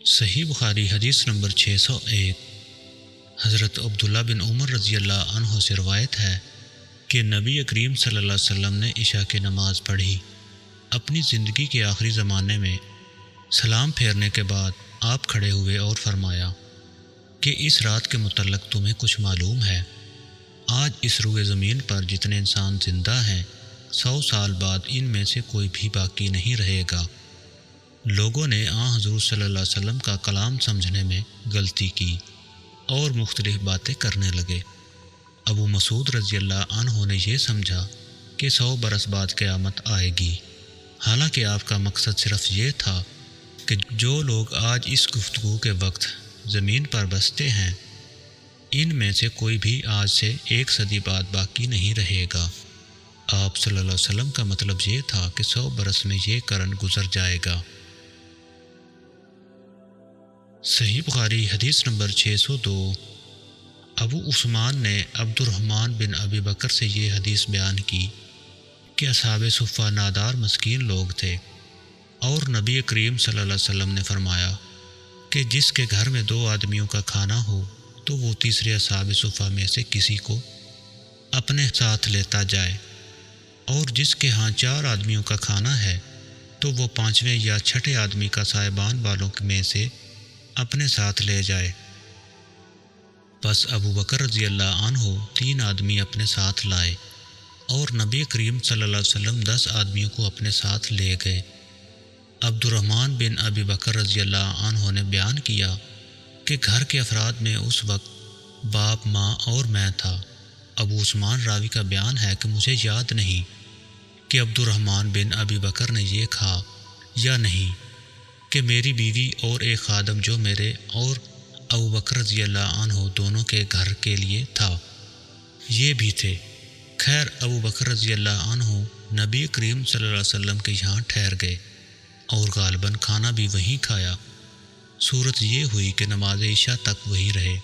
صحیح بخاری حدیث نمبر 601۔ حضرت عبداللہ بن عمر رضی اللہ عنہ سے روایت ہے کہ نبی کریم صلی اللہ علیہ وسلم نے عشاء کی نماز پڑھی۔ اپنی زندگی کے آخری زمانے میں سلام پھیرنے کے بعد آپ کھڑے ہوئے اور فرمایا کہ اس رات کے متعلق تمہیں کچھ معلوم ہے؟ آج اس روئے زمین پر جتنے انسان زندہ ہیں 100 سال بعد ان میں سے کوئی بھی باقی نہیں رہے گا۔ لوگوں نے حضور صلی اللہ علیہ وسلم کا کلام سمجھنے میں غلطی کی اور مختلف باتیں کرنے لگے۔ ابو مسعود رضی اللہ عنہ نے یہ سمجھا کہ 100 برس بعد قیامت آئے گی، حالانکہ آپ کا مقصد صرف یہ تھا کہ جو لوگ آج اس گفتگو کے وقت زمین پر بستے ہیں ان میں سے کوئی بھی آج سے 1 صدی بعد باقی نہیں رہے گا۔ آپ صلی اللہ علیہ وسلم کا مطلب یہ تھا کہ 100 برس میں یہ قرن گزر جائے گا۔ صحیح بخاری حدیث نمبر 602۔ ابو عثمان نے عبد الرحمن بن ابی بکر سے یہ حدیث بیان کی کہ اصحاب صفہ نادار مسکین لوگ تھے، اور نبی کریم صلی اللہ علیہ وسلم نے فرمایا کہ جس کے گھر میں 2 آدمیوں کا کھانا ہو تو وہ تیسرے اصحاب صفہ میں سے کسی کو اپنے ساتھ لیتا جائے، اور جس کے ہاں 4 آدمیوں کا کھانا ہے تو وہ 5ویں یا 6 آدمی کا صاحبان والوں میں سے اپنے ساتھ لے جائے۔ پس ابو بکر رضی اللہ عنہ 3 آدمی اپنے ساتھ لائے، اور نبی کریم صلی اللہ علیہ وسلم 10 آدمیوں کو اپنے ساتھ لے گئے۔ عبد الرحمن بن ابی بکر رضی اللہ عنہ نے بیان کیا کہ گھر کے افراد میں اس وقت باپ، ماں اور میں تھا۔ ابو عثمان راوی کا بیان ہے کہ مجھے یاد نہیں کہ عبد الرحمن بن ابی بکر نے یہ کہا یا نہیں کہ میری بیوی اور ایک خادم جو میرے اور ابو بکر رضی اللہ عنہ دونوں کے گھر کے لیے تھا یہ بھی تھے۔ خیر، ابو بکر رضی اللہ عنہ نبی کریم صلی اللہ علیہ وسلم کے یہاں ٹھہر گئے اور غالباً کھانا بھی وہیں کھایا۔ صورت یہ ہوئی کہ نماز عشاء تک وہیں رہے،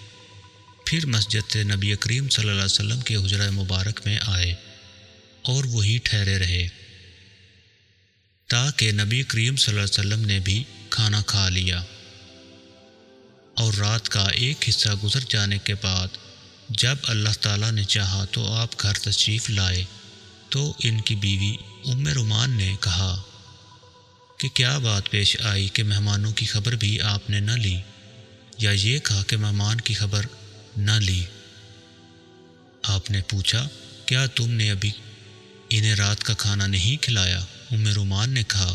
پھر مسجد سے نبی کریم صلی اللہ علیہ وسلم کے حجرہ مبارک میں آئے اور وہیں ٹھہرے رہے تاکہ نبی کریم صلی اللہ علیہ وسلم نے بھی کھانا کھا لیا، اور رات کا ایک حصہ گزر جانے کے بعد جب اللہ تعالیٰ نے چاہا تو آپ گھر تشریف لائے تو ان کی بیوی ام رومان نے کہا کہ کیا بات پیش آئی کہ مہمانوں کی خبر بھی آپ نے نہ لی، یا یہ کہا کہ مہمان کی خبر نہ لی؟ آپ نے پوچھا کیا تم نے ابھی انہیں رات کا کھانا نہیں کھلایا؟ ام رومان نے کہا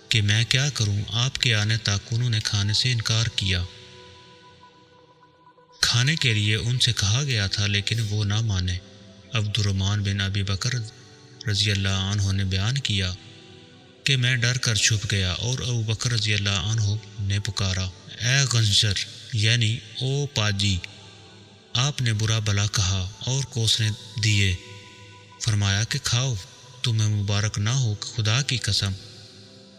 کہ میں کیا کروں، آپ کے آنے تک انہوں نے کھانے سے انکار کیا۔ کھانے کے لیے ان سے کہا گیا تھا لیکن وہ نہ مانے۔ عبد الرحمن بن ابی بکر رضی اللہ عنہ نے بیان کیا کہ میں ڈر کر چھپ گیا، اور ابو بکر رضی اللہ عنہ نے پکارا اے غنجر، یعنی او پاجی۔ آپ نے برا بھلا کہا اور کوسنے دیے، فرمایا کہ کھاؤ، تمہیں مبارک نہ ہو، خدا کی قسم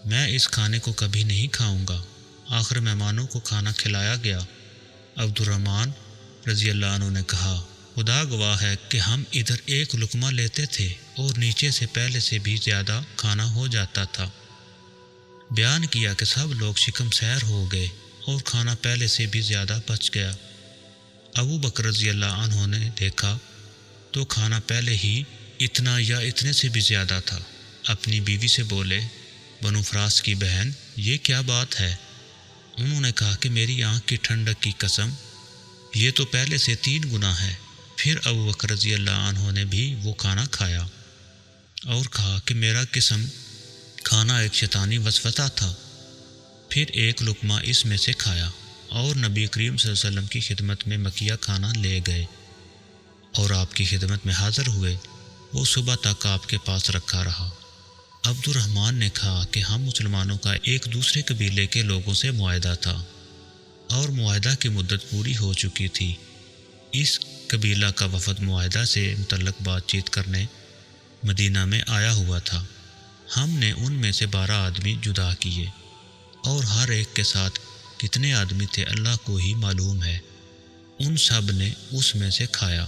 میں اس کھانے کو کبھی نہیں کھاؤں گا۔ آخر مہمانوں کو کھانا کھلایا گیا۔ عبد الرحمن رضی اللہ عنہ نے کہا خدا گواہ ہے کہ ہم ادھر ایک لقمہ لیتے تھے اور نیچے سے پہلے سے بھی زیادہ کھانا ہو جاتا تھا۔ بیان کیا کہ سب لوگ شکم سیر ہو گئے اور کھانا پہلے سے بھی زیادہ بچ گیا۔ ابو بکر رضی اللہ عنہ نے دیکھا تو کھانا پہلے ہی اتنا یا اتنے سے بھی زیادہ تھا۔ اپنی بیوی سے بولے بنو فراس کی بہن، یہ کیا بات ہے؟ انہوں نے کہا کہ میری آنکھ کی ٹھنڈک کی قسم یہ تو پہلے سے 3 گنا ہے۔ پھر ابو بکر رضی اللہ عنہ نے بھی وہ کھانا کھایا اور کہا کہ میرا قسم کھانا ایک شیطانی وسوسہ تھا۔ پھر ایک لقمہ اس میں سے کھایا اور نبی کریم صلی اللہ علیہ وسلم کی خدمت میں مکیہ کھانا لے گئے اور آپ کی خدمت میں حاضر ہوئے۔ وہ صبح تک آپ کے پاس رکھا رہا۔ عبد الرحمن نے کہا کہ ہم مسلمانوں کا ایک دوسرے قبیلے کے لوگوں سے معاہدہ تھا اور معاہدہ کی مدت پوری ہو چکی تھی۔ اس قبیلہ کا وفد معاہدہ سے متعلق بات چیت کرنے مدینہ میں آیا ہوا تھا۔ ہم نے ان میں سے 12 آدمی جدا کیے، اور ہر ایک کے ساتھ کتنے آدمی تھے اللہ کو ہی معلوم ہے۔ ان سب نے اس میں سے کھایا۔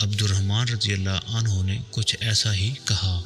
عبد الرحمن رضی اللہ عنہ نے کچھ ایسا ہی کہا۔